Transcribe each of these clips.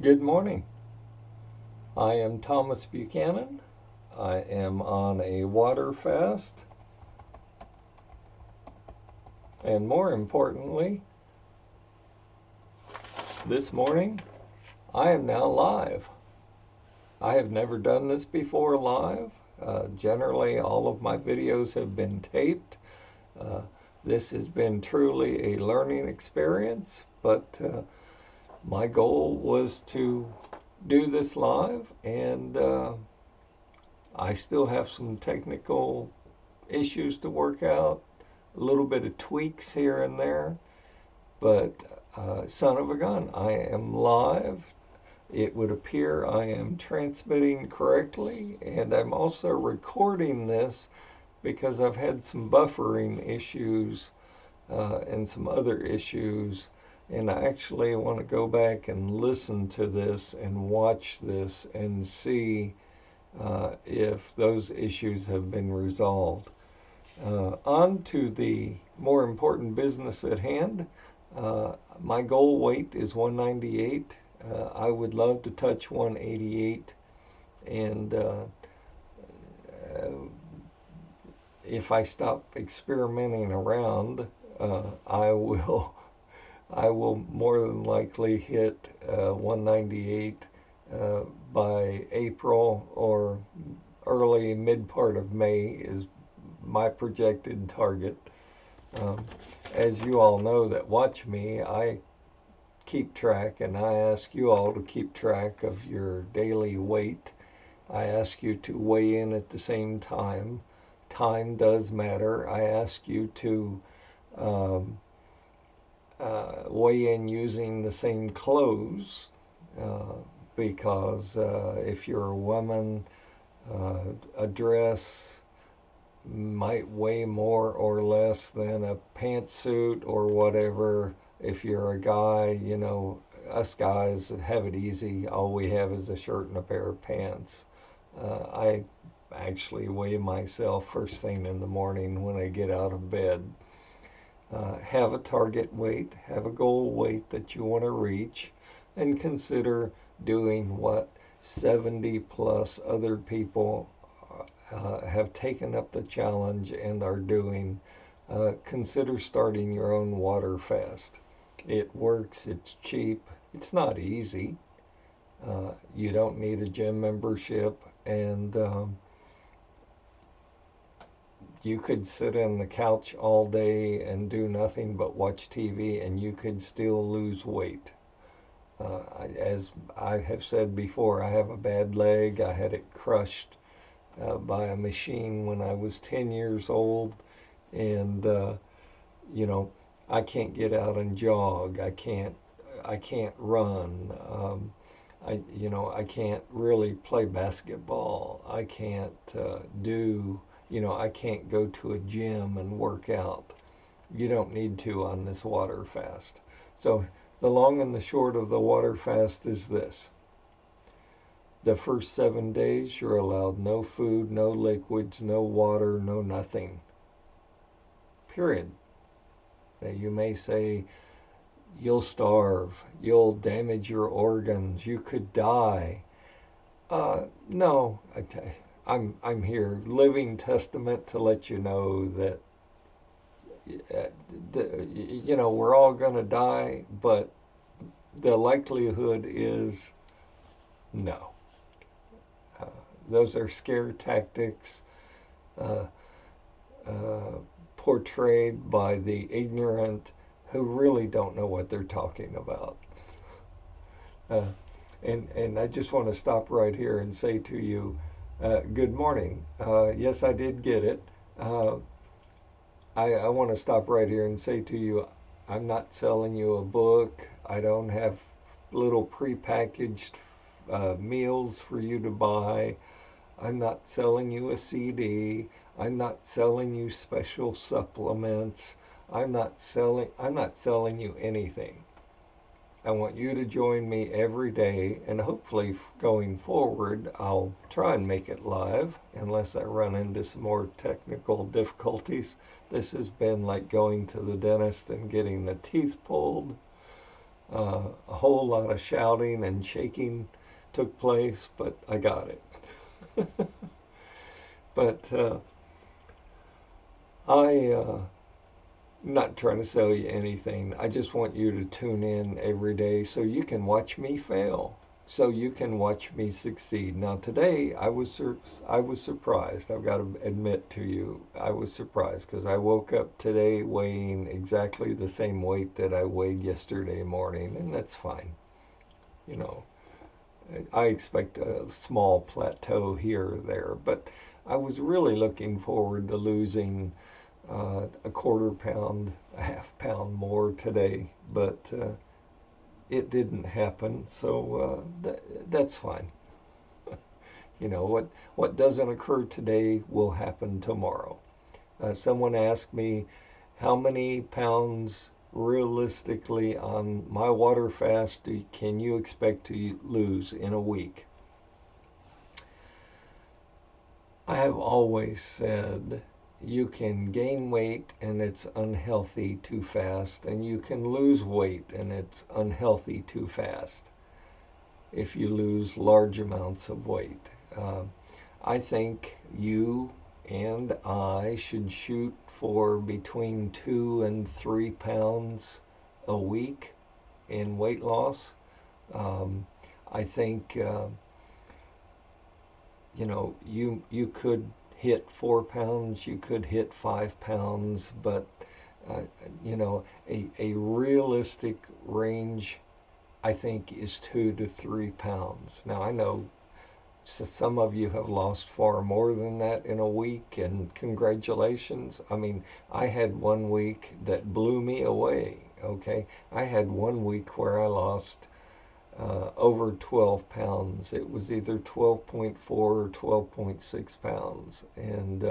Good morning. I am Thomas Buchanan. I am on a water fast. And more importantly, this morning, I am now live. I have never done this before live. Generally, all of my videos have been taped. This has been truly a learning experience, but my goal was to do this live, and I still have some technical issues to work out, a little bit of tweaks here and there, but son of a gun, I am live. It would appear I am transmitting correctly, and I'm also recording this because I've had some buffering issues and some other issues, and I actually want to go back and listen to this and watch this and see if those issues have been resolved. On to the more important business at hand. My goal weight is 198. I would love to touch 188, and if I stop experimenting around, I will more than likely hit 198 by April, or early mid part of May is my projected target. As you all know that watch me, I keep track, and I ask you all to keep track of your daily weight. I ask you to weigh in at the same time. Time does matter. I ask you to weigh in using the same clothes, because if you're a woman, a dress might weigh more or less than a pantsuit or whatever. If you're a guy, you know, us guys have it easy. All we have is a shirt and a pair of pants. I actually weigh myself first thing in the morning when I get out of bed. Have a target weight, have a goal weight that you want to reach, and consider doing what 70 plus other people have taken up the challenge and are doing. Consider starting your own water fast. It works, it's cheap, it's not easy. You don't need a gym membership, and you could sit on the couch all day and do nothing but watch TV, and you could still lose weight. As I have said before, I have a bad leg. I had it crushed by a machine when I was 10 years old, and you know, I can't get out and jog. I can't run. I can't really play basketball. I can't I can't go to a gym and work out. You don't need to on this water fast. So the long and the short of the water fast is this. The first 7 days, you're allowed no food, no liquids, no water, no nothing. Period. Now, you may say, you'll starve, you'll damage your organs, you could die. No, I'm here, living testament, to let you know that we're all going to die, but the likelihood is no. Those are scare tactics portrayed by the ignorant who really don't know what they're talking about. And I just want to stop right here and say to you, good morning. Yes, I did get it. I want to stop right here and say to you, I'm not selling you a book. I don't have little prepackaged meals for you to buy. I'm not selling you a CD. I'm not selling you special supplements. I'm not selling you anything. I want you to join me every day, and hopefully going forward I'll try and make it live unless I run into some more technical difficulties. This has been like going to the dentist and getting the teeth pulled. A whole lot of shouting and shaking took place, but I got it. But I'm not trying to sell you anything. I just want you to tune in every day so you can watch me fail, so you can watch me succeed. Now today I was surprised. I've got to admit to you, I was surprised because I woke up today weighing exactly the same weight that I weighed yesterday morning, and that's fine. You know, I expect a small plateau here or there, but I was really looking forward to losing a quarter pound, a half pound more today, but it didn't happen, so that's fine. You know, what doesn't occur today will happen tomorrow. Someone asked me how many pounds realistically on my water fast can you expect to lose in a week? I have always said you can gain weight and it's unhealthy too fast, and you can lose weight and it's unhealthy too fast if you lose large amounts of weight. I think you and I should shoot for between 2 and 3 pounds a week in weight loss. I think you could hit 4 pounds, you could hit 5 pounds, but uh, a realistic range I think is 2 to 3 pounds. Now I know some of you have lost far more than that in a week, and congratulations. I mean, I had one week that blew me away. Okay, I had one week where I lost over 12 pounds. It was either 12.4 or 12.6 pounds. And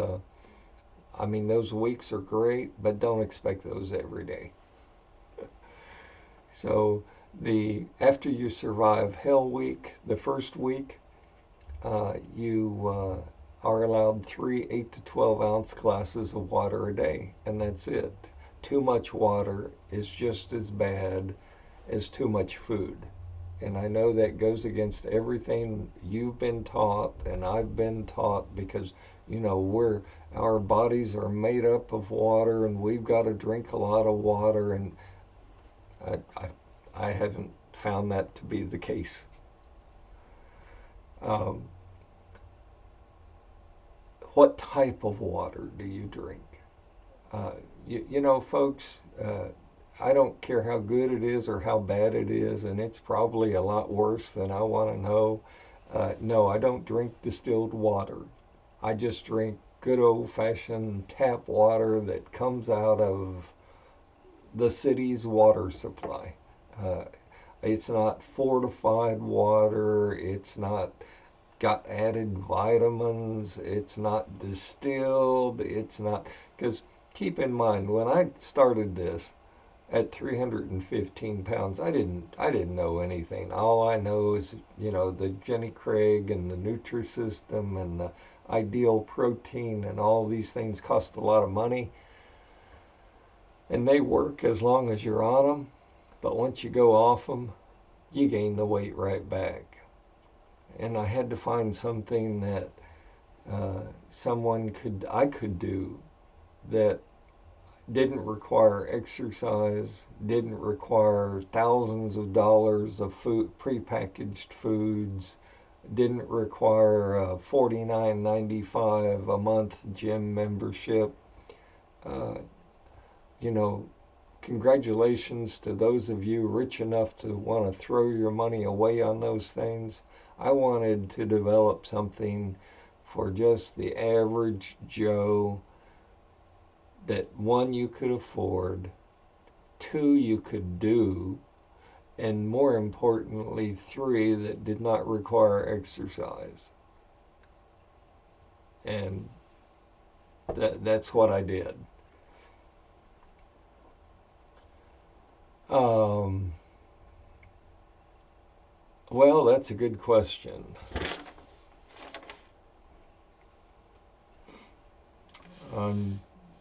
I mean, those weeks are great, but don't expect those every day. So the after you survive Hell Week, the first week, you are allowed 3 8 to 12 ounce glasses of water a day, and that's it. Too much water is just as bad as too much food. And I know that goes against everything you've been taught and I've been taught, because our bodies are made up of water and we've got to drink a lot of water, and I, I, I haven't found that to be the case. Um, what type of water do you drink? Folks, I don't care how good it is or how bad it is, and it's probably a lot worse than I want to know. No, I don't drink distilled water. I just drink good old fashioned tap water that comes out of the city's water supply. Uh, it's not fortified water, it's not got added vitamins, it's not distilled, it's not. Because keep in mind, when I started this, at 315 pounds, I didn't know anything. All I know is, the Jenny Craig and the Nutrisystem and the Ideal Protein and all these things cost a lot of money, and they work as long as you're on them. But once you go off them, you gain the weight right back. And I had to find something that I could do that didn't require exercise, didn't require thousands of dollars of food, prepackaged foods, didn't require a $49.95 a month gym membership. Uh, you know, Congratulations to those of you rich enough to want to throw your money away on those things. I wanted to develop something for just the average Joe that, one, you could afford, two, you could do, and more importantly, three, that did not require exercise. And that's what I did. Um, well, that's a good question. Um,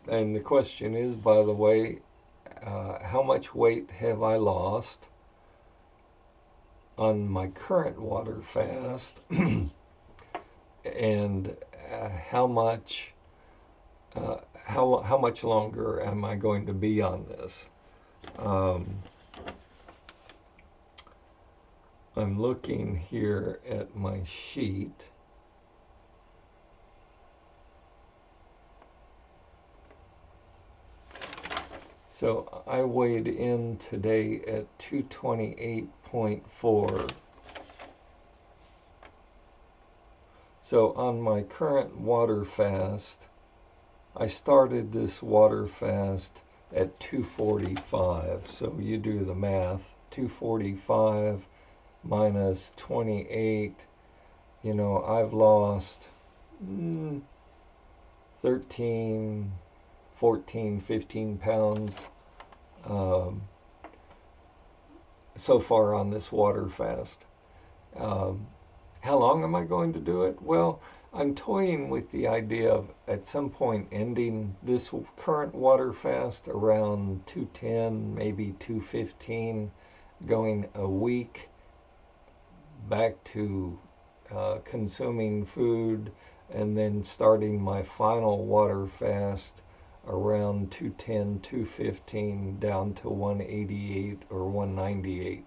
and the question is, by the way, how much weight have I lost? on my current water fast and how much how much longer am I going to be on this? Um, I'm looking here at my sheet. So I weighed in today at 228.4. So on my current water fast, I started this water fast at 245. So you do the math. 245 minus 28. You know, I've lost 13, 14, 15 pounds so far on this water fast. How long am I going to do it? Well, I'm toying with the idea of at some point ending this current water fast around 210, maybe 215, going a week back to consuming food, and then starting my final water fast around 210, 215 down to 188 or 198.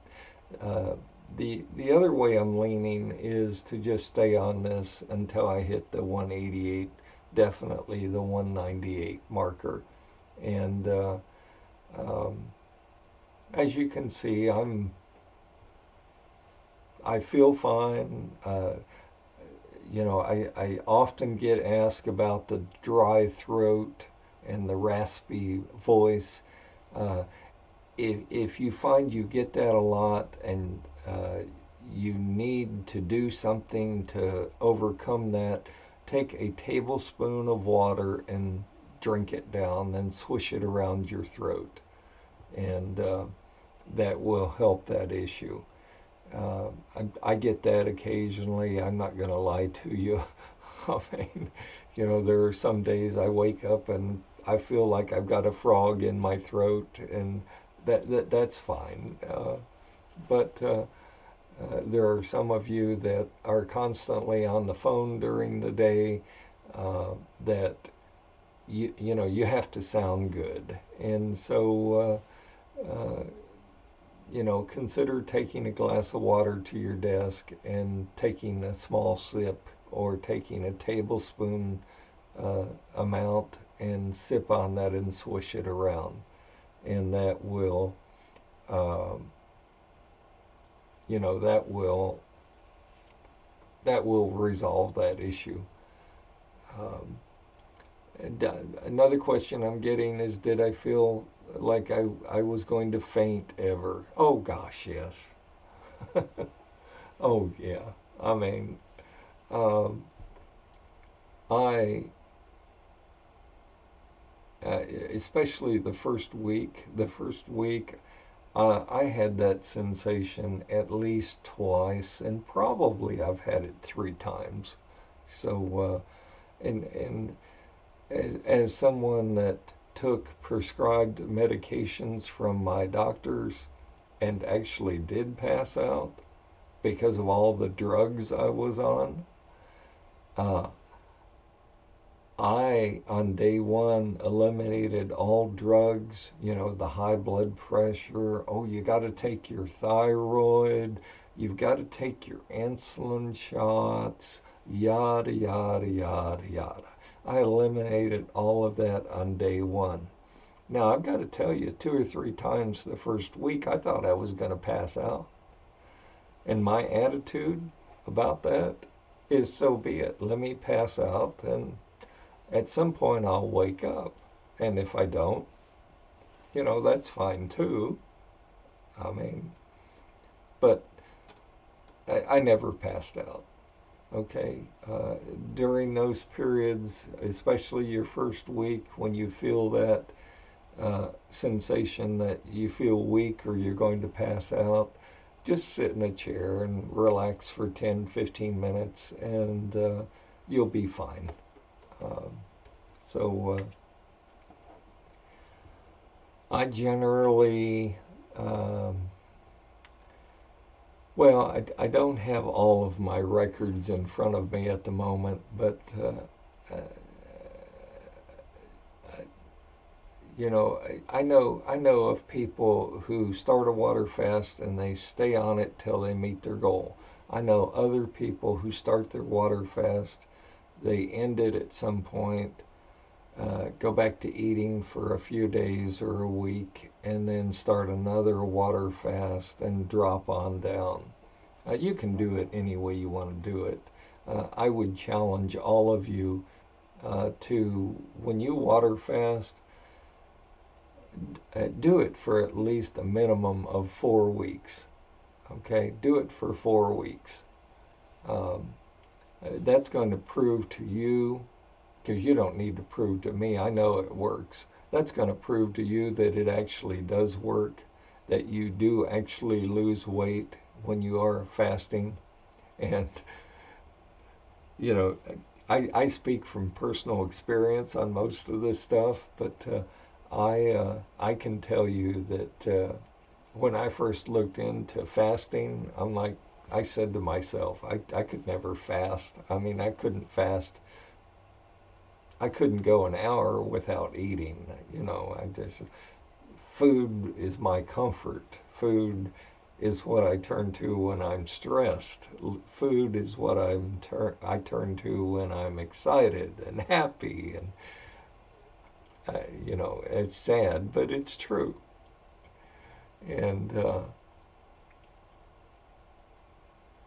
The other way I'm leaning is to just stay on this until I hit the 188, definitely the 198 marker. And as you can see, I feel fine. You know, I often get asked about the dry throat and the raspy voice. If you find you get that a lot and you need to do something to overcome that, take a tablespoon of water and drink it down, then swish it around your throat. And that will help that issue. I get that occasionally. I'm not going to lie to you. I mean, you know, there are some days I wake up and I feel like I've got a frog in my throat, and that's fine. But there are some of you that are constantly on the phone during the day that you know you have to sound good, and so you know, consider taking a glass of water to your desk and taking a small sip, or taking a tablespoon amount and sip on that and swish it around, and that will you know, that will resolve that issue. And, another question I'm getting is, did I feel like I was going to faint ever? Oh gosh, yes. Oh yeah. I mean, um, I especially the first week, I had that sensation at least twice, and probably I've had it 3 times. So, and as someone that took prescribed medications from my doctors and actually did pass out because of all the drugs I was on, uh, I, on day one, eliminated all drugs, you know, the high blood pressure. Oh, you got to take your thyroid. You've got to take your insulin shots, yada, yada, yada, yada. I eliminated all of that on day one. Now, I've got to tell you, 2 or 3 times the first week, I thought I was going to pass out. And my attitude about that is, so be it. Let me pass out, and at some point I'll wake up. And if I don't, you know, that's fine too. I mean, but I never passed out. Okay. During those periods, especially your first week, when you feel that sensation that you feel weak or you're going to pass out, just sit in a chair and relax for 10, 15 minutes, and you'll be fine. Um, so I generally Well, I don't have all of my records in front of me at the moment, but uh, you know, I know of people who start a water fast and they stay on it till they meet their goal. I know other people who start their water fast, they end it at some point, go back to eating for a few days or a week, and then start another water fast and drop on down. You can do it any way you want to do it. I would challenge all of you to, when you water fast, do it for at least a minimum of 4 weeks. Okay, do it for 4 weeks. Um, that's going to prove to you, because you don't need to prove to me, I know it works. That's going to prove to you that it actually does work, that you do actually lose weight when you are fasting. And, you know, I speak from personal experience on most of this stuff, but I can tell you that when I first looked into fasting, I said to myself, I could never fast. I mean, I couldn't fast. I couldn't go an hour without eating. You know, food is my comfort. Food is what I turn to when I'm stressed. Food is what I turn to when I'm excited and happy. And you know, it's sad, but it's true. And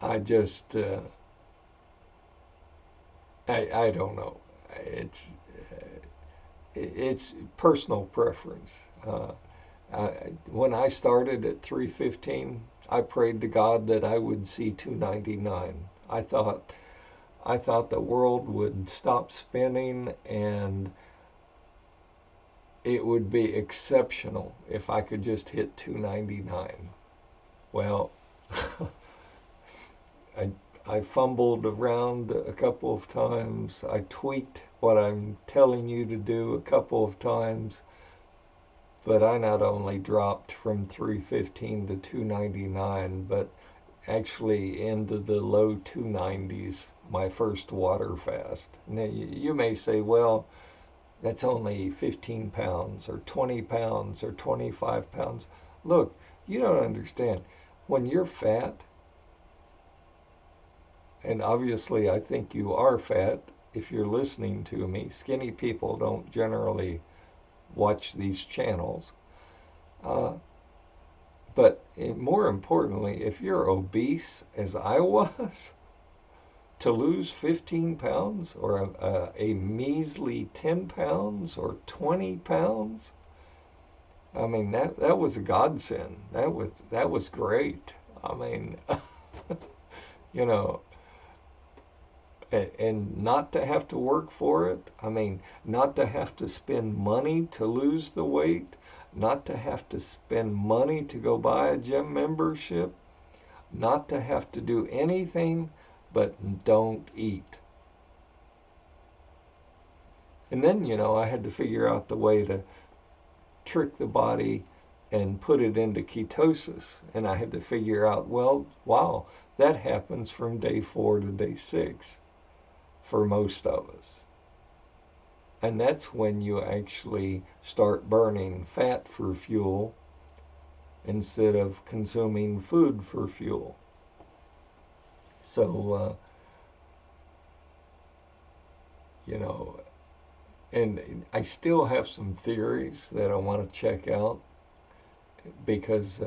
I just I don't know. It's it's personal preference. When I started at 315, I prayed to God that I would see 299. I thought the world would stop spinning and it would be exceptional if I could just hit 299. Well, I I fumbled around a couple of times. I tweaked what I'm telling you to do a couple of times, but I not only dropped from 315 to 299, but actually into the low 290s my first water fast. Now, you may say, well, that's only 15 pounds or 20 pounds or 25 pounds. Look, you don't understand. When you're fat, and obviously I think you are fat if you're listening to me, skinny people don't generally watch these channels. Uh, but more importantly, if you're obese, as I was, to lose 15 pounds or a measly 10 pounds or 20 pounds, I mean, that was a godsend. That was great. I mean, you know, and not to have to work for it. I mean, not to have to spend money to lose the weight, not to have to spend money to go buy a gym membership, not to have to do anything but don't eat. And then, you know, I had to figure out the way to trick the body and put it into ketosis. And I had to figure out, well, wow, that happens from day 4 to day 6 for most of us. And that's when you actually start burning fat for fuel instead of consuming food for fuel. So, you know, and I still have some theories that I want to check out because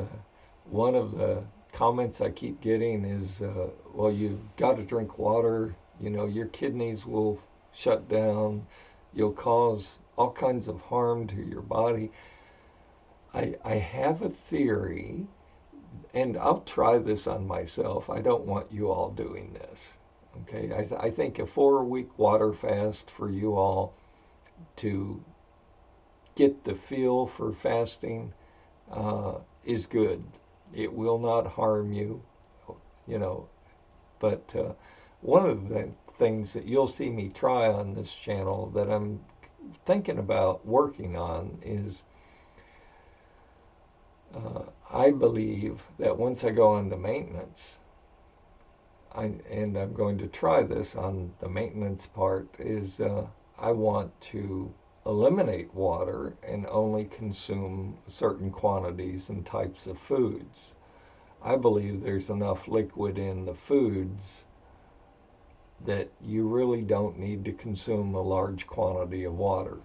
one of the comments I keep getting is, well, you've got to drink water, you know, your kidneys will shut down, you'll cause all kinds of harm to your body. I have a theory, and I'll try this on myself. I don't want you all doing this. Okay, I think a 4-week water fast for you all to get the feel for fasting is good. It will not harm you, you know. But one of the things that you'll see me try on this channel that I'm thinking about working on is I believe that once I go on the maintenance, and I'm going to try this on the maintenance part, is I want to eliminate water and only consume certain quantities and types of foods. I believe there's enough liquid in the foods that you really don't need to consume a large quantity of water.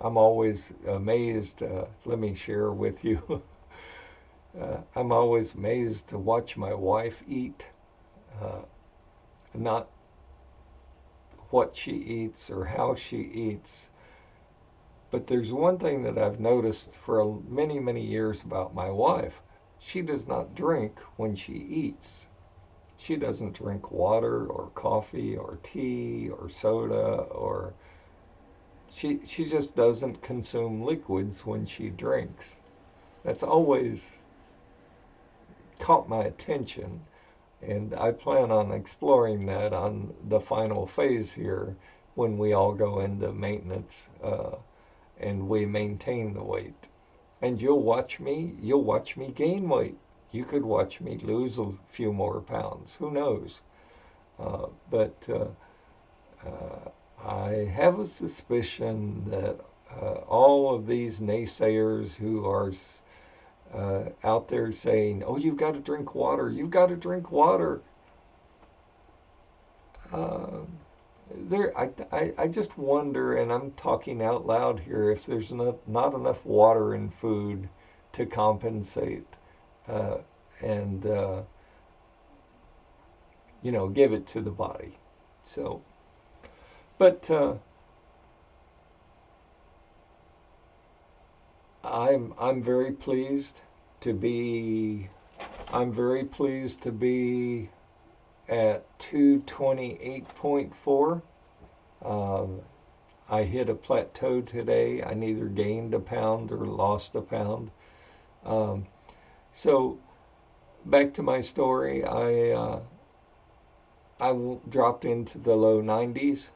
I'm always amazed, let me share with you, I'm always amazed to watch my wife eat, uh, not what she eats or how she eats. But there's one thing that I've noticed for many, many years about my wife. She does not drink when she eats. She doesn't drink water or coffee or tea or soda, or she just doesn't consume liquids when she drinks. That's always caught my attention, and I plan on exploring that on the final phase here when we all go into maintenance, and we maintain the weight. And you'll watch me gain weight. You could watch me lose a few more pounds. Who knows? But I have a suspicion that all of these naysayers who are out there saying, "Oh, you've got to drink water. You've got to drink water." Uh, I just wonder, and I'm talking out loud here, if there's not enough water in food to compensate, uh, and give it to the body. So, but I'm very pleased to be I'm very pleased to be at 228.4. Um, I hit a plateau today. I neither gained a pound or lost a pound. Um, so back to my story, I dropped into the low 90s.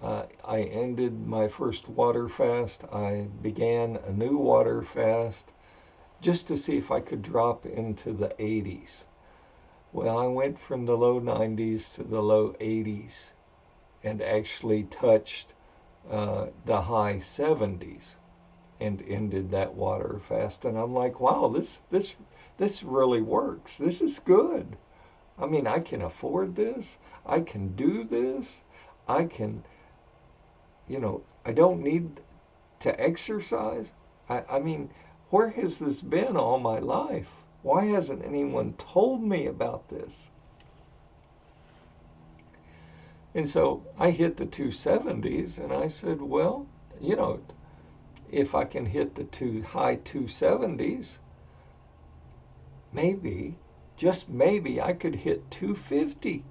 I ended my first water fast. I began a new water fast just to see if I could drop into the 80s. Well, I went from the low 90s to the low 80s and actually touched the high 70s and ended that water fast. And I'm like, wow, this really works. This is good. I mean, I can afford this. I can do this. I can, I don't need to exercise. I mean, where has this been all my life? Why hasn't anyone told me about this? And so I hit the 270s and I said, well, if I can hit the high 270s, maybe, just maybe, I could hit 250.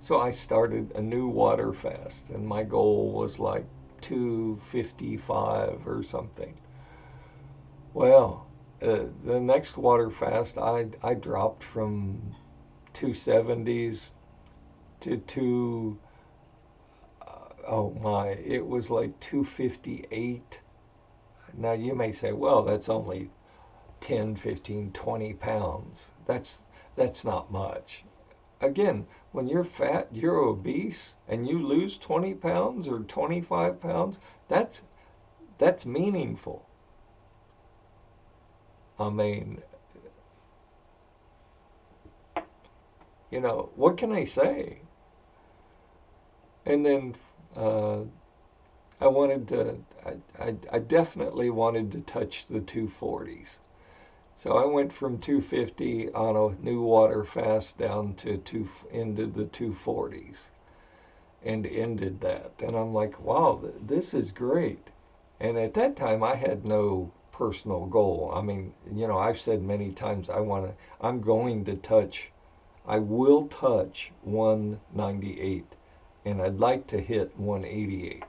So I started a new water fast, and my goal was like 255 or something. Well, the next water fast, I dropped from 270s to oh my, it was like 258. Now you may say, well, that's only 10, 15, 20 pounds. That's not much. Again, when you're fat, you're obese, and you lose 20 pounds or 25 pounds, that's meaningful. I mean, what can I say? And then uh, I wanted to, I definitely wanted to touch the 240s. So I went from 250 on a new water fast down to into the 240s and ended that. And I'm like, wow, this is great. And at that time, I had no personal goal. I mean, I've said many times I will touch 198, and I'd like to hit 188.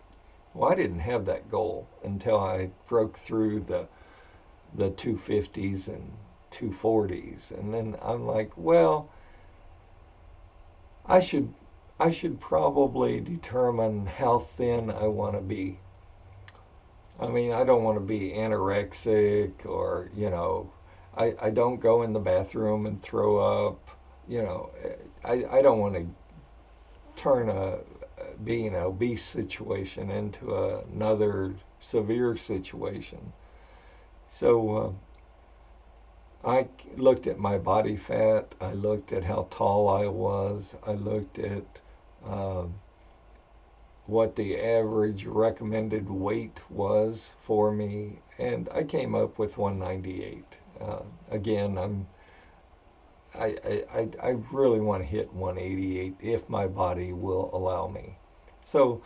Well, I didn't have that goal until I broke through the 250s and 240s, and then I'm like, well, I should probably determine how thin I want to be. I mean, I don't want to be anorexic or, I don't go in the bathroom and throw up. You know, I don't want to turn being an obese situation into another severe situation. So I looked at my body fat. I looked at how tall I was. I looked at um, what the average recommended weight was for me, and I came up with 198. Again, I really want to hit 188 if my body will allow me. So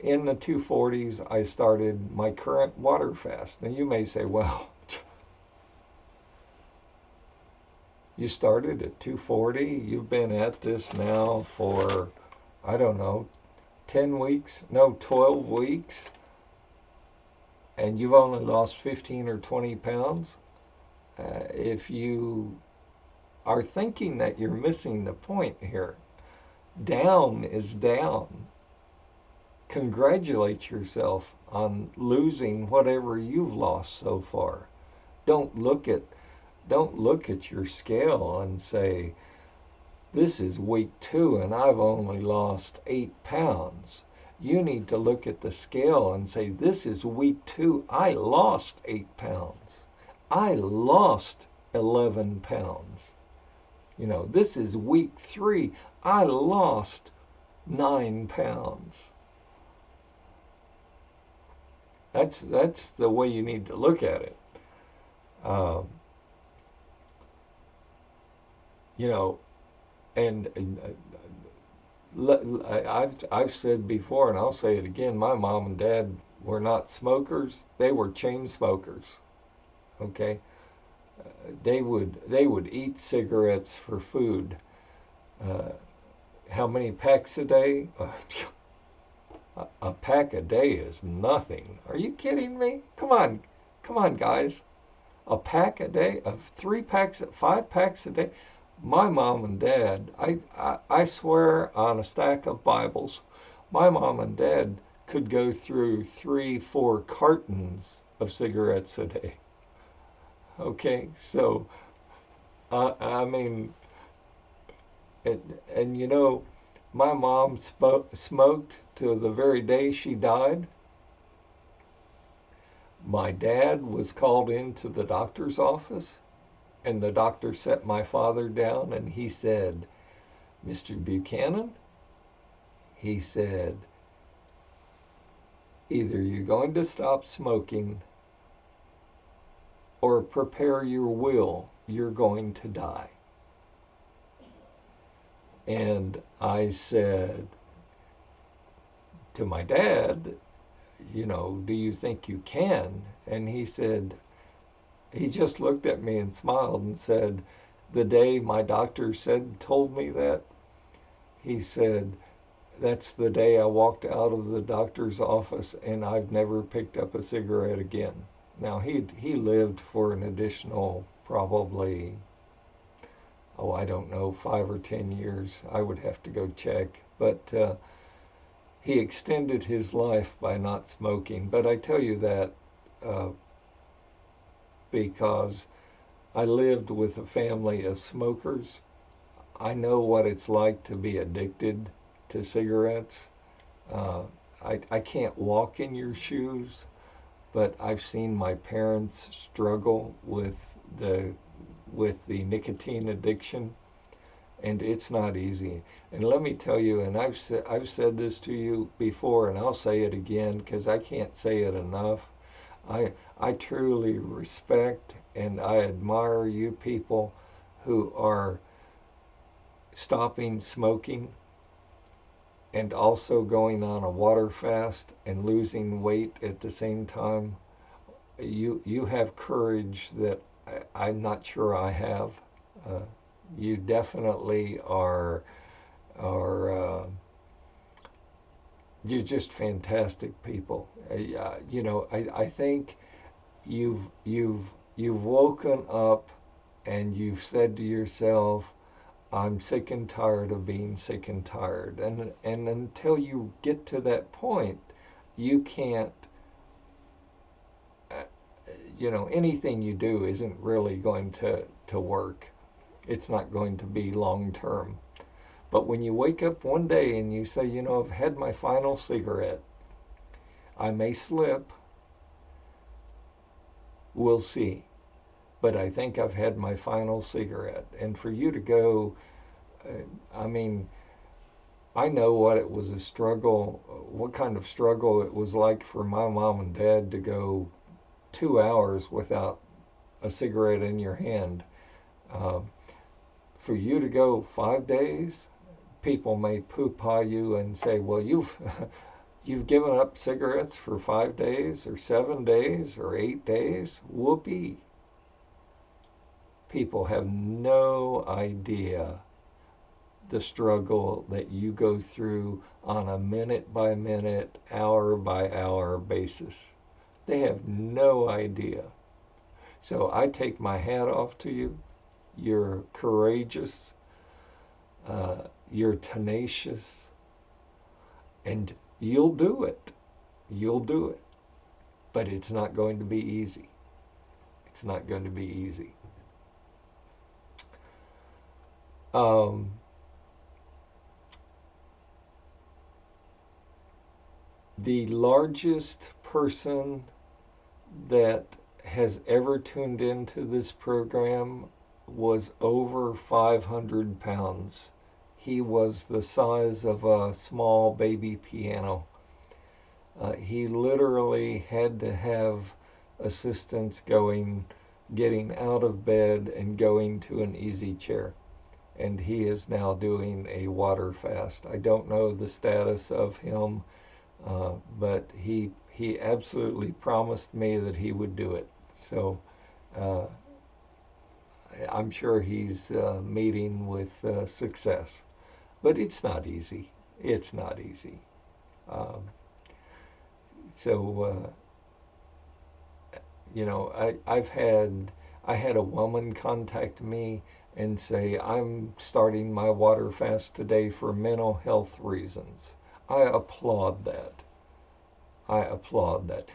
in the 240s, I started my current water fast. Now you may say, well, you started at 240. You've been at this now for, I don't know, 10 weeks, no, 12 weeks, and you've only lost 15 or 20 pounds. If you are thinking that you're missing the point here, down is down. Congratulate yourself on losing whatever you've lost so far. Don't look at don't look at your scale and say, this is week 2 and I've only lost 8 pounds. You need to look at the scale and say, this is week 2, I lost 8 pounds. I lost 11 pounds. This is week 3, I lost 9 pounds. That's the way you need to look at it. Um, you know, and I've said before, and I'll say it again. My mom and dad were not smokers; they were chain smokers. Okay, they would eat cigarettes for food. Uh, how many packs a day? A pack a day is nothing. Are you kidding me? Come on, guys. A pack a day of 3 packs, 5 packs a day. My mom and dad, I swear on a stack of Bibles, my mom and dad could go through 3, 4 cartons of cigarettes a day. Okay, so I mean, and my mom smoked till the very day she died. My dad was called into the doctor's office, and the doctor set my father down and he said, Mr. Buchanan, he said, either you're going to stop smoking or prepare your will, you're going to die. And I said to my dad, do you think you can? And he said, he just looked at me and smiled and said, the day my doctor told me that, he said, that's the day I walked out of the doctor's office and I've never picked up a cigarette again. Now he lived for an additional probably, I don't know, 5 or 10 years. I would have to go check. But he extended his life by not smoking. But I tell you that because I lived with a family of smokers. I know what it's like to be addicted to cigarettes. Uh, I can't walk in your shoes, but I've seen my parents struggle the with the nicotine addiction, and it's not easy. And let me tell you, and I've said this to you before, and I'll say it again because I can't say it enough. I truly respect and I admire you people who are stopping smoking and also going on a water fast and losing weight at the same time. You have courage that I'm not sure I have. Uh, you definitely are you're just fantastic people. I think you've woken up and you've said to yourself, I'm sick and tired of being sick and tired. And until you get to that point, you can't anything you do isn't really going to work. It's not going to be long term. But when you wake up one day and you say, I've had my final cigarette, I may slip, we'll see. But I think I've had my final cigarette. And for you to go, I mean, I know what it was a struggle, what kind of struggle it was like for my mom and dad to go 2 hours without a cigarette in your hand. Um, for you to go 5 days, people may poo-pah you and say, well, you've given up cigarettes for 5 days or 7 days or 8 days. Whoopee. People have no idea the struggle that you go through on a minute by minute, hour by hour basis. They have no idea. So I take my hat off to you. You're courageous. You're tenacious. And you'll do it. You'll do it. But it's not going to be easy. It's not going to be easy. The largest person that has ever tuned into this program was over 500 pounds. He was the size of a small baby piano. He literally had to have assistance getting out of bed and going to an easy chair. And he is now doing a water fast. I don't know the status of him, but he absolutely promised me that he would do it. So I'm sure he's meeting with success. But it's not easy. It's not easy. So I had a woman contact me and say, I'm starting my water fast today for mental health reasons. I applaud that. I applaud that.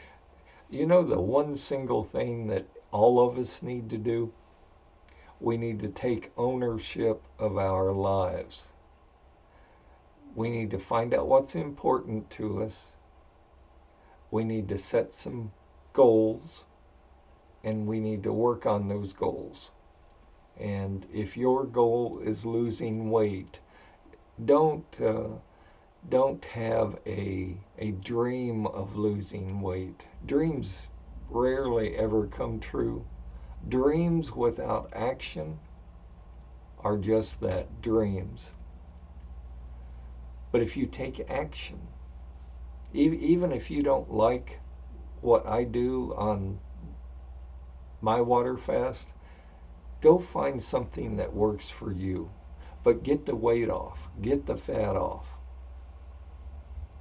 The one single thing that all of us need to do, we need to take ownership of our lives. We need to find out what's important to us. We need to set some goals, and we need to work on those goals. And if your goal is losing weight, don't have a dream of losing weight. Dreams rarely ever come true. Dreams without action are just that, dreams. But if you take action, even if you don't like what I do on my water fast, go find something that works for you. But get the weight off, get the fat off,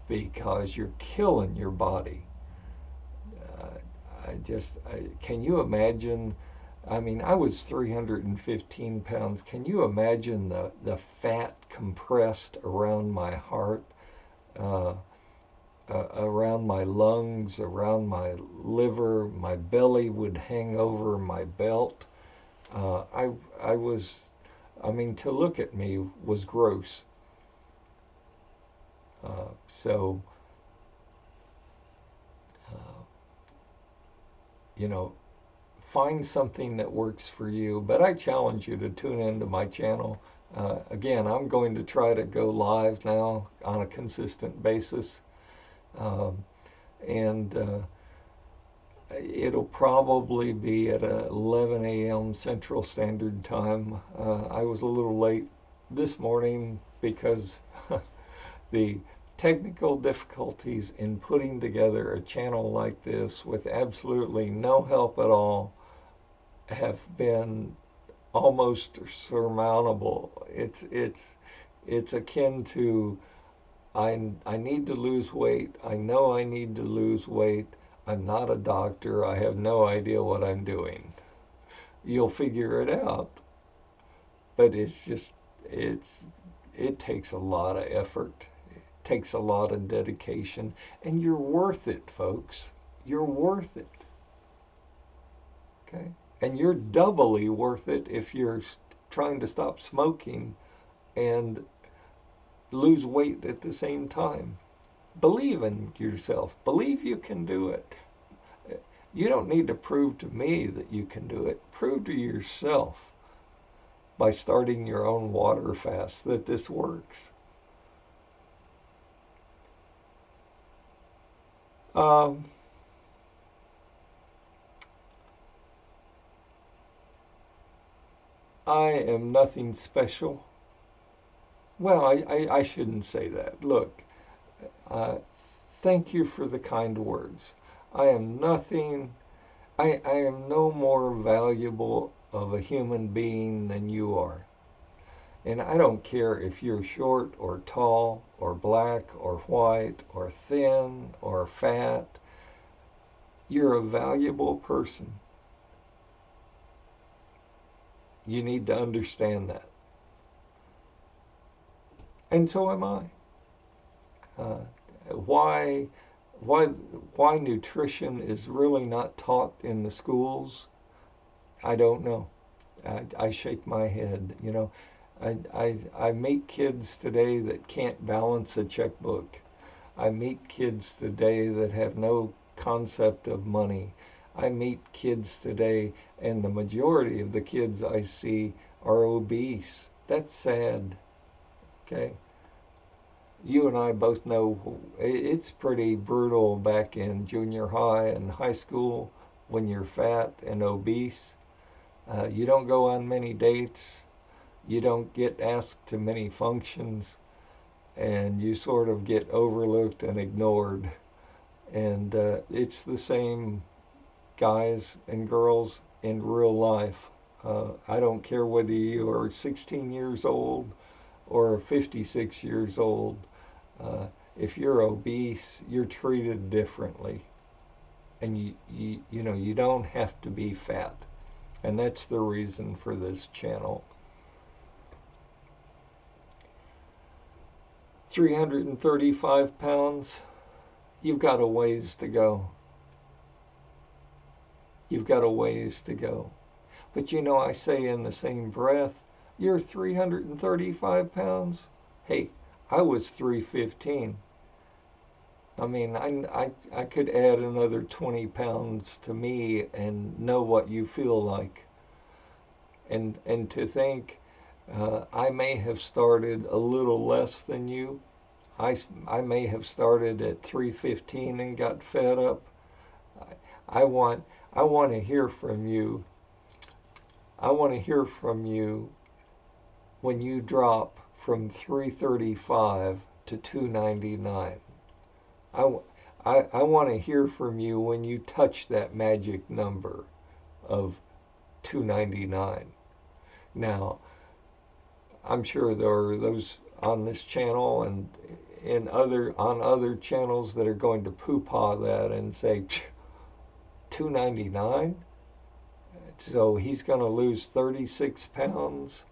because you're killing your body. Can you imagine? I mean, I was 315 pounds. Can you imagine the fat compressed around my heart, around my lungs, around my liver? My belly would hang over my belt. I was, to look at me was gross. So, find something that works for you. But I challenge you to tune into my channel. Again, I'm going to try to go live now on a consistent basis. And it'll probably be at 11 a.m. Central Standard Time. I was a little late this morning because the technical difficulties in putting together a channel like this with absolutely no help at all have been almost surmountable. It's akin to I need to lose weight. I know I need to lose weight. I'm not a doctor. I have no idea what I'm doing. You'll figure it out. But it takes a lot of effort. It takes a lot of dedication. And you're worth it, folks. You're worth it. Okay? And you're doubly worth it if you're trying to stop smoking and lose weight at the same time. Believe in yourself. Believe you can do it. You don't need to prove to me that you can do it. Prove to yourself by starting your own water fast that this works. Um, I am nothing special. Well, I shouldn't say that. Look, uh, thank you for the kind words. I am nothing, I am no more valuable of a human being than you are. And I don't care if you're short or tall or black or white or thin or fat. You're a valuable person. You need to understand that. And so am I. Uh, why, why, why nutrition is really not taught in the schools, I don't know. I shake my head. You know, I meet kids today that can't balance a checkbook. I meet kids today that have no concept of money. I meet kids today, and the majority of the kids I see are obese. That's sad. Okay. You and I both know it's pretty brutal back in junior high and high school when you're fat and obese. You don't go on many dates. You don't get asked to many functions, and you sort of get overlooked and ignored. And it's the same guys and girls in real life. I don't care whether you are 16 years old or 56 years old. Uh, if you're obese, you're treated differently. And you know, you don't have to be fat. And that's the reason for this channel. 335 pounds, you've got a ways to go. You've got a ways to go. But you know, I say in the same breath, you're 335 pounds? Hey, I was 315. I mean, I could add another 20 pounds to me and know what you feel like. And to think I may have started a little less than you. I may have started at 315 and got fed up. I want I want to hear from you. I want to hear from you when you drop from 335 to 299. I, I want to hear from you when you touch that magic number of 299. Now, I'm sure there are those on this channel and on other channels that are going to poo-pah that and say 299. So he's going to lose 36 pounds.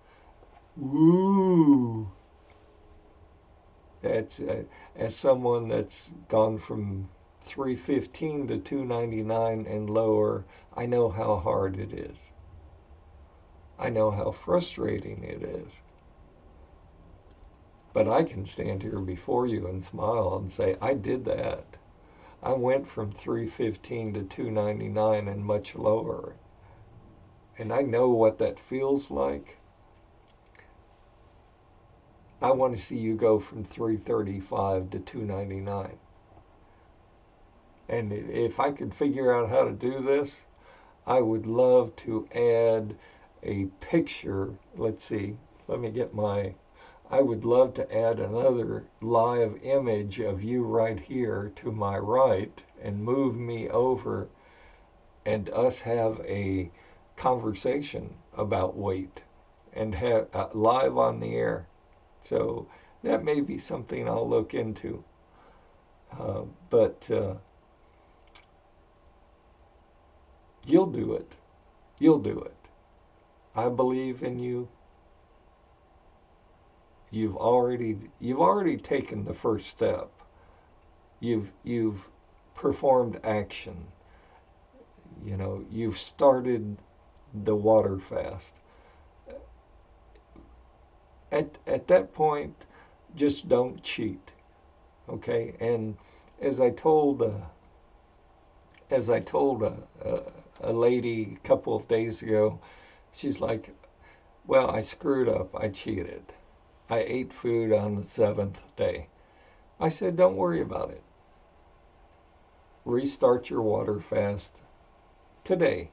Woo! That's as someone that's gone from 315 to 299 and lower, I know how hard it is. I know how frustrating it is. But I can stand here before you and smile and say, I did that. I went from 315 to 299 and much lower. And I know what that feels like. I want to see you go from 335 to 299. And if I could figure out how to do this, I would love to add a picture. Let's see, let me get my, I would love to add another live image of you right here to my right and move me over and us have a conversation about weight and have live on the air. So that may be something I'll look into. But you'll do it. You'll do it. I believe in you. You've already taken the first step. You've performed action. you've started the water fast. At that point, just don't cheat, okay? And as I told a lady a couple of days ago, she's like, "Well, I screwed up. I cheated. I ate food on the seventh day." I said, "Don't worry about it. Restart your water fast today,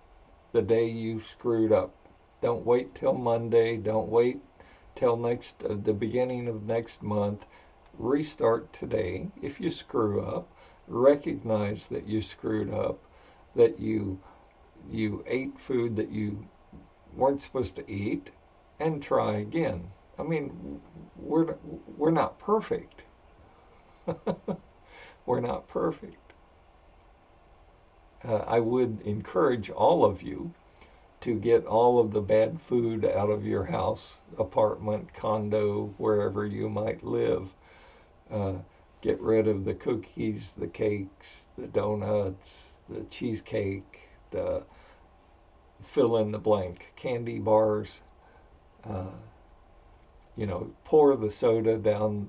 the day you screwed up. Don't wait till Monday. Don't wait till the beginning of next month. Restart today. If you screw up, recognize that you screwed up, that you ate food that you weren't supposed to eat, and try again." I mean, we're not perfect. We're not perfect. I would encourage all of you to get all of the bad food out of your house, apartment, condo, wherever you might live. Uh, get rid of the cookies, the cakes, the donuts, the cheesecake, the fill in the blank candy bars. Uh, pour the soda down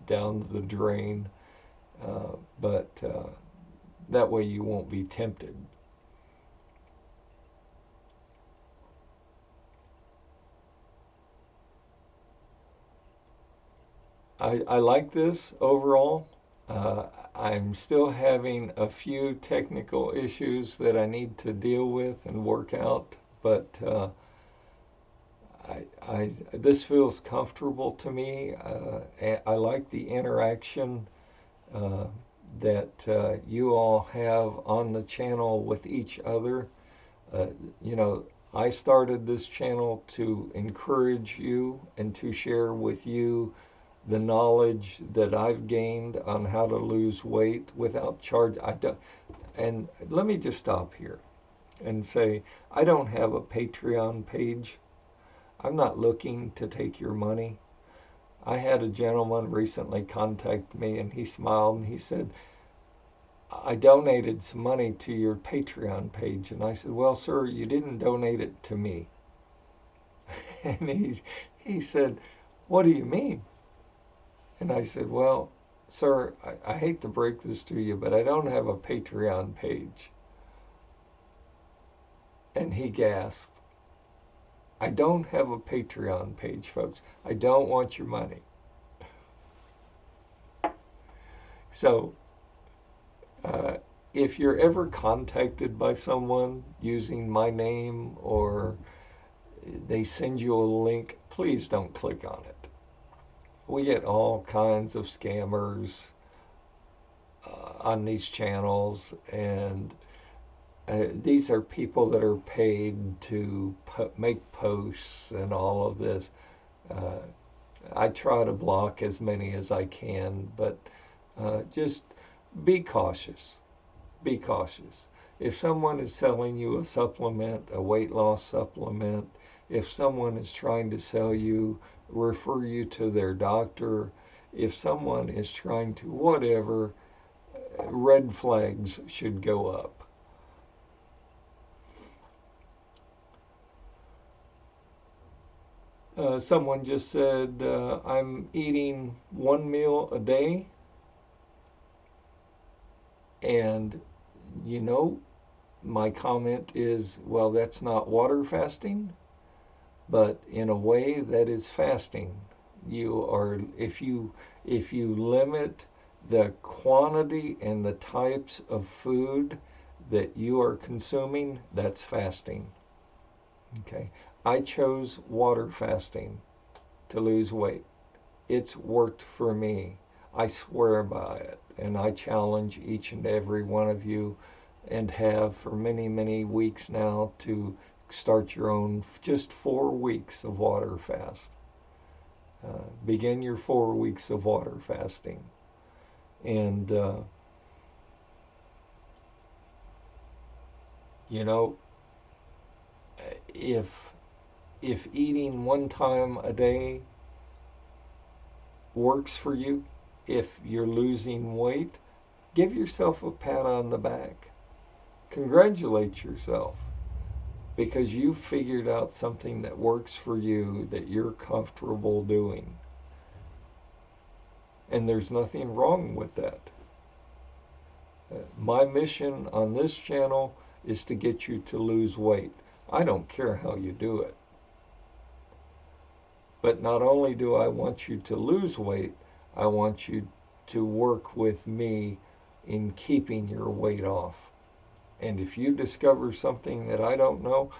the drain. But that way you won't be tempted. I like this overall. I'm still having a few technical issues that I need to deal with and work out, but this feels comfortable to me. I like the interaction uh, that you all have on the channel with each other. Uh, you know, I started this channel to encourage you and to share with you the knowledge that I've gained on how to lose weight without charge. And let me just stop here and say, I don't have a Patreon page. I'm not looking to take your money. I had a gentleman recently contact me, and he smiled and he said, "I donated some money to your Patreon page." And I said, "Well, sir, you didn't donate it to me." And he said, "What do you mean?" And I said, "Well, sir, I hate to break this to you, but I don't have a Patreon page." And he gasped. "I don't have a Patreon page, folks. I don't want your money." So, uh, if you're ever contacted by someone using my name or they send you a link, please don't click on it. We get all kinds of scammers on these channels, and these are people that are paid to make posts and all of this. Uh, I try to block as many as I can, but just be cautious. Be cautious. If someone is selling you a supplement, a weight loss supplement, if someone is trying to sell you, refer you to their doctor, if someone is trying to whatever, red flags should go up. Someone just said, "I'm eating one meal a day," and you know, my comment is, well, that's not water fasting, but in a way that is fasting. You are, if you limit the quantity and the types of food that you are consuming, that's fasting. Okay. I chose water fasting to lose weight. It's worked for me. I swear by it. And I challenge each and every one of you, and have for many, many weeks now, to start your own just 4 weeks of water fast. Begin your 4 weeks of water fasting. And, you know, if eating one time a day works for you, if you're losing weight, give yourself a pat on the back. Congratulate yourself because you figured out something that works for you that you're comfortable doing. And there's nothing wrong with that. My mission on this channel is to get you to lose weight. I don't care how you do it. But not only do I want you to lose weight, I want you to work with me in keeping your weight off. And if you discover something that I don't know,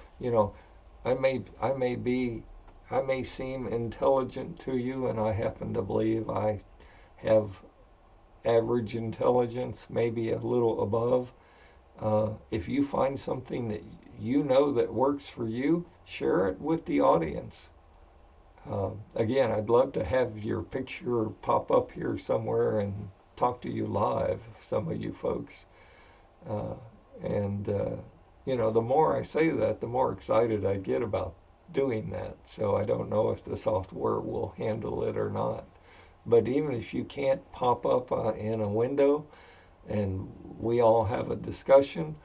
I may seem intelligent to you, and I happen to believe I have average intelligence, maybe a little above. If you find something that you know that works for you, share it with the audience. Again, I'd love to have your picture pop up here somewhere and talk to you live, some of you folks. The more I say that, the more excited I get about doing that. So I don't know if the software will handle it or not. But even if you can't pop up in a window and we all have a discussion,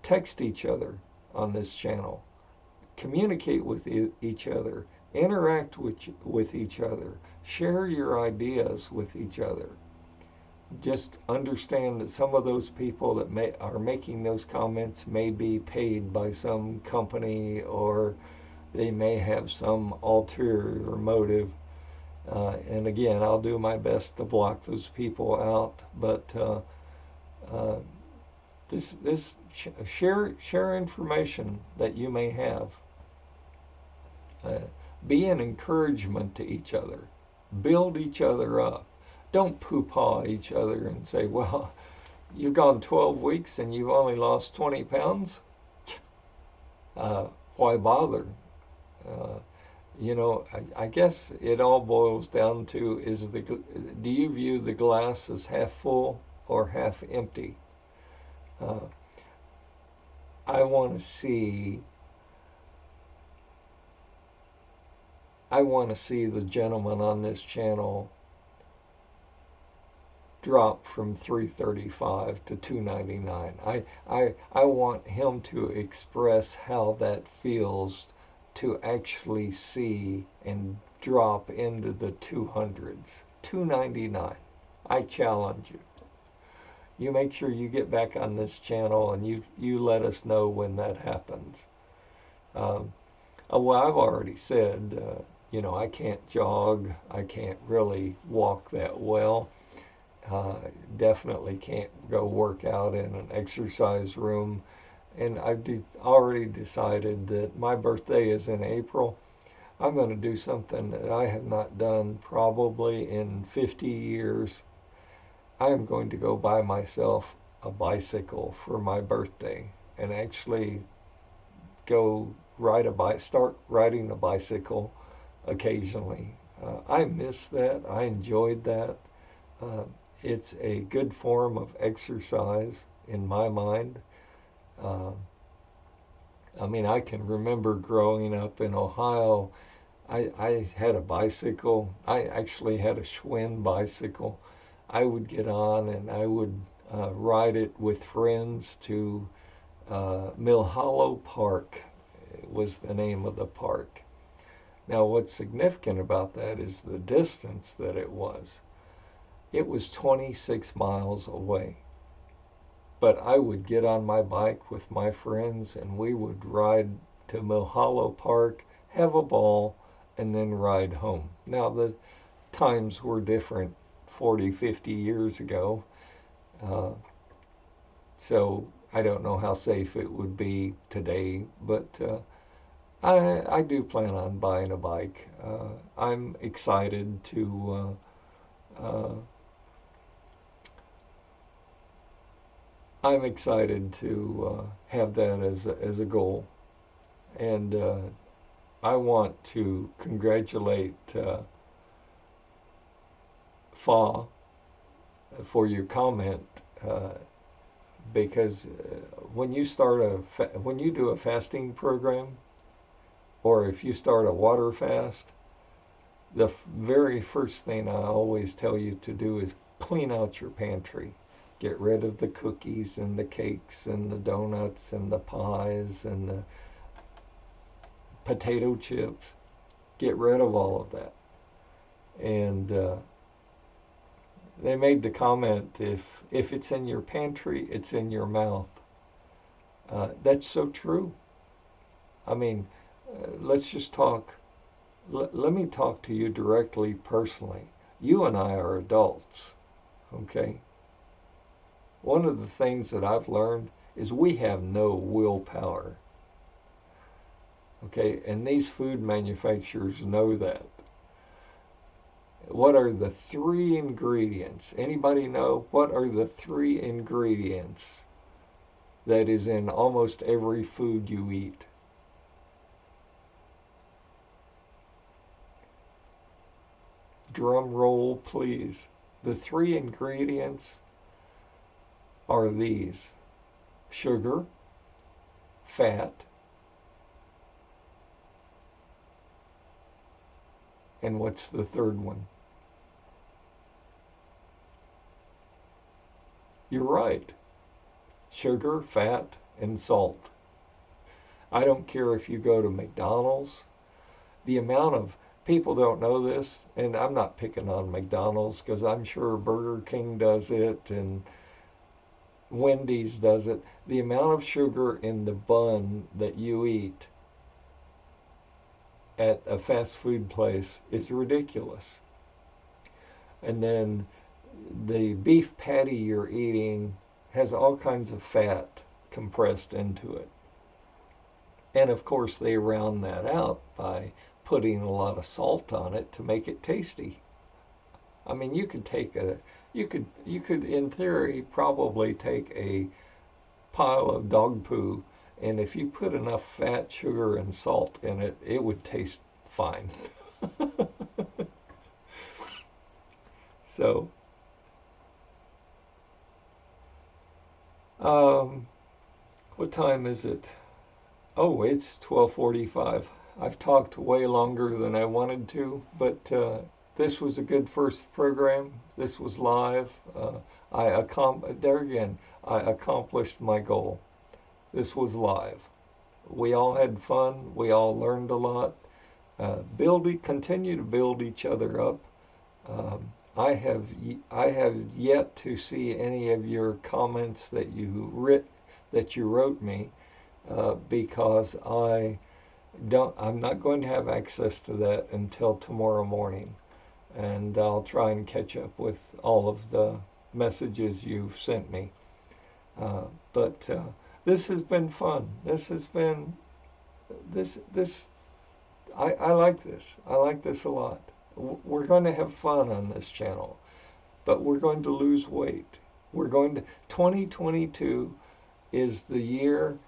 text each other on this channel. Communicate with each other. Interact with each other. Share your ideas with each other. Just understand that some of those people that are making those comments may be paid by some company, or they may have some ulterior motive. And again, I'll do my best to block those people out. But share information that you may have. Be an encouragement to each other. Build each other up. Don't poo-paw each other and say, well, you've gone 12 weeks and you've only lost 20 pounds. Why bother? I guess it all boils down to do you view the glass as half full or half empty? I want to see the gentleman on this channel drop from 335 to 299. I want him to express how that feels to actually see and drop into the 200s. 299. I challenge you. You make sure you get back on this channel and you let us know when that happens. Well, I've already said, I can't jog. I can't really walk that well. Definitely can't go work out in an exercise room. And I've already decided that my birthday is in April. I'm going to do something that I have not done probably in 50 years. I am going to go buy myself a bicycle for my birthday and actually go start riding a bicycle occasionally. I miss that. I enjoyed that. It's a good form of exercise in my mind. I can remember growing up in Ohio. I had a bicycle. I actually had a Schwinn bicycle. I would get on and I would ride it with friends to Mill Hollow Park. It was the name of the park. Now, what's significant about that is the distance that it was. It was 26 miles away. But I would get on my bike with my friends and we would ride to Mill Hollow Park, have a ball, and then ride home. Now, the times were different 40, 50 years ago. So I don't know how safe it would be today, but I do plan on buying a bike. I'm excited to have that as a goal, and I want to congratulate Fa for your comment, because when you do a fasting program, or if you start a water fast, the very first thing I always tell you to do is clean out your pantry. Get rid of the cookies and the cakes and the donuts and the pies and the potato chips. Get rid of all of that. And they made the comment, if it's in your pantry, it's in your mouth. That's so true. I mean, let's just talk. Let me talk to you directly, personally. You and I are adults, okay? One of the things that I've learned is we have no willpower, okay? And these food manufacturers know that. What are the 3 ingredients? Anybody know? What are the 3 ingredients that is in almost every food you eat? Drum roll, please. The 3 ingredients are these: sugar, fat, and what's the third one? You're right. Sugar, fat, and salt. I don't care if you go to McDonald's. The amount of people don't know this, and I'm not picking on McDonald's because I'm sure Burger King does it and Wendy's does it. The amount of sugar in the bun that you eat at a fast food place is ridiculous. And then the beef patty you're eating has all kinds of fat compressed into it. And of course, they round that out by putting a lot of salt on it to make it tasty. I mean, you could in theory probably take a pile of dog poo, and if you put enough fat, sugar, and salt in it, it would taste fine. So, what time is it? Oh, it's 12:45. I've talked way longer than I wanted to, but this was a good first program. This was live. There again, I accomplished my goal. This was live. We all had fun. We all learned a lot. Continue to build each other up. Um, I have yet to see any of your comments that you wrote me, because I'm not going to have access to that until tomorrow morning, and I'll try and catch up with all of the messages you've sent me. But this has been fun. This I like this. I like this a lot. We're going to have fun on this channel, but we're going to lose weight. 2022 is the year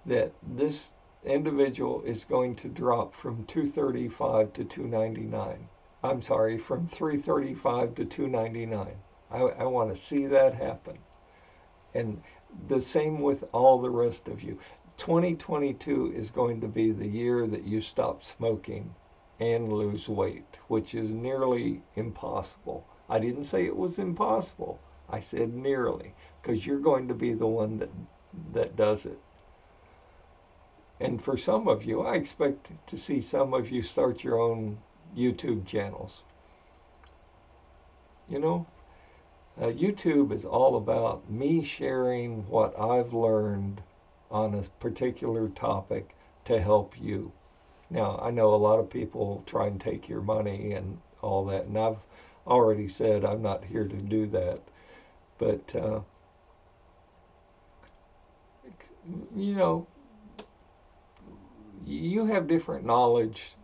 that this individual is going to drop from 235 to 299. I'm sorry, from 335 to 299. I want to see that happen. And the same with all the rest of you. 2022 is going to be the year that you stop smoking and lose weight, which is nearly impossible. I didn't say it was impossible. I said nearly, because you're going to be the one that does it. And for some of you, I expect to see some of you start your own YouTube channels. You know, YouTube is all about me sharing what I've learned on a particular topic to help you. Now, I know a lot of people try and take your money and all that, and I've already said I'm not here to do that. But, you know, you have different knowledge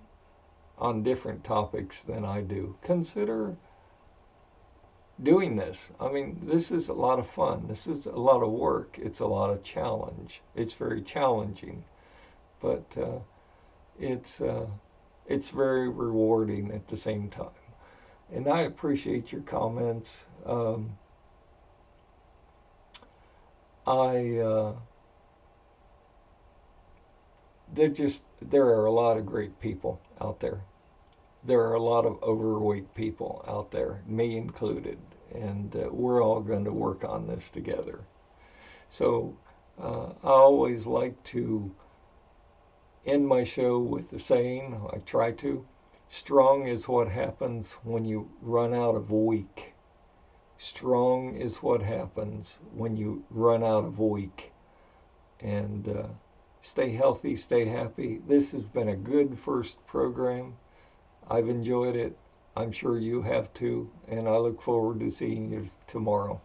on different topics than I do. Consider doing this. I mean, this is a lot of fun. This is a lot of work. It's a lot of challenge. It's very challenging, but it's very rewarding at the same time. And I appreciate your comments. There are a lot of great people out there. There are a lot of overweight people out there, me included. and we're all going to work on this together. So I always like to end my show with the saying, I try to, strong is what happens when you run out of weak. Strong is what happens when you run out of weak. And stay healthy, stay happy. This has been a good first program. I've enjoyed it. I'm sure you have too. And I look forward to seeing you tomorrow.